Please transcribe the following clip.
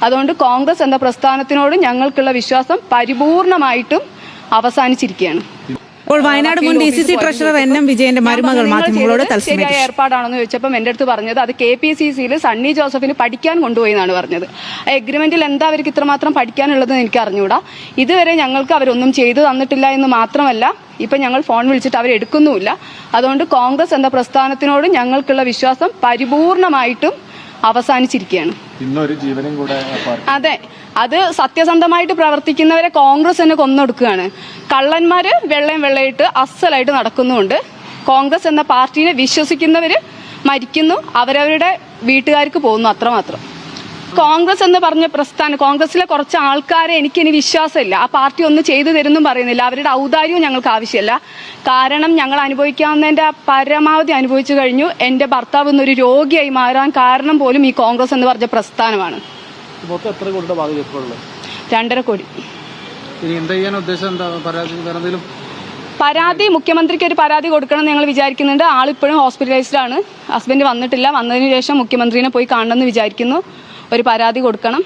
അതുകൊണ്ട് കോൺഗ്രസ് എന്ന പ്രസ്ഥാനത്തിനോട് ഞങ്ങൾക്കുള്ള വിശ്വാസം പരിപൂർണമായിട്ടും അവസാനിച്ചിരിക്കുകയാണ്. ഇപ്പോൾ വയനാട് മുൻ DCC ട്രഷറർ NM വിജയന്റെ മരുമകൾ മാധ്യമങ്ങളോട് ശരിയായ ഏർപ്പാടാണെന്ന് ചോദിച്ചപ്പോൾ എന്റെ അടുത്ത് പറഞ്ഞത് അത് KPCCയിൽ സണ്ണി ജോസഫിന് പഠിക്കാൻ കൊണ്ടുപോയി എന്നാണ് പറഞ്ഞത്. എഗ്രിമെന്റിൽ എന്താ അവർക്ക് ഇത്രമാത്രം പഠിക്കാനുള്ളതെന്ന് എനിക്ക് അറിഞ്ഞുകൂടാ. ഇതുവരെ ഞങ്ങൾക്ക് അവരൊന്നും ചെയ്തു തന്നിട്ടില്ല എന്ന് മാത്രമല്ല, ഇപ്പൊ ഞങ്ങൾ ഫോൺ വിളിച്ചിട്ട് അവരെടുക്കുന്നുമില്ല. അതുകൊണ്ട് കോൺഗ്രസ് എന്ന പ്രസ്ഥാനത്തിനോട് ഞങ്ങൾക്കുള്ള വിശ്വാസം പരിപൂർണമായിട്ടും അവസാനിച്ചിരിക്കുകയാണ്. അതെ, അത് സത്യസന്ധമായിട്ട് പ്രവർത്തിക്കുന്നവരെ കോൺഗ്രസ് തന്നെ കൊന്നൊടുക്കുകയാണ്. കള്ളന്മാര് വെള്ളയിട്ട് അസലായിട്ട് നടക്കുന്നുണ്ട്. കോൺഗ്രസ് എന്ന പാർട്ടിനെ വിശ്വസിക്കുന്നവര് മരിക്കുന്നു, അവരവരുടെ വീട്ടുകാർക്ക് പോകുന്നു, അത്രമാത്രം. കോൺഗ്രസ് എന്ന് പറഞ്ഞ പ്രസ്ഥാനം, കോൺഗ്രസിലെ കുറച്ച് ആൾക്കാരെ എനിക്കിനി വിശ്വാസമില്ല. ആ പാർട്ടി ഒന്നും ചെയ്തു തരുന്നും പറയുന്നില്ല. അവരുടെ ഔദാര്യവും ഞങ്ങൾക്ക് ആവശ്യമില്ല. കാരണം ഞങ്ങൾ അനുഭവിക്കാവുന്നതിന്റെ പരമാവധി അനുഭവിച്ചു കഴിഞ്ഞു. എന്റെ ഭർത്താവ് എന്നൊരു രോഗിയായി മാറാൻ കാരണം പോലും ഈ കോൺഗ്രസ് എന്ന് പറഞ്ഞ പ്രസ്ഥാനമാണ്. 2.5 കോടി. പരാതി മുഖ്യമന്ത്രിക്ക് ഒരു പരാതി കൊടുക്കണം എന്ന് ഞങ്ങൾ വിചാരിക്കുന്നുണ്ട്. ആളിപ്പോഴും ഹോസ്പിറ്റലൈസ്ഡ് ആണ്. ഹസ്ബൻഡ് വന്നിട്ടില്ല. വന്നതിന് ശേഷം മുഖ്യമന്ത്രിനെ പോയി കാണണമെന്ന് വിചാരിക്കുന്നു. ഒരു പരാതി കൊടുക്കണം.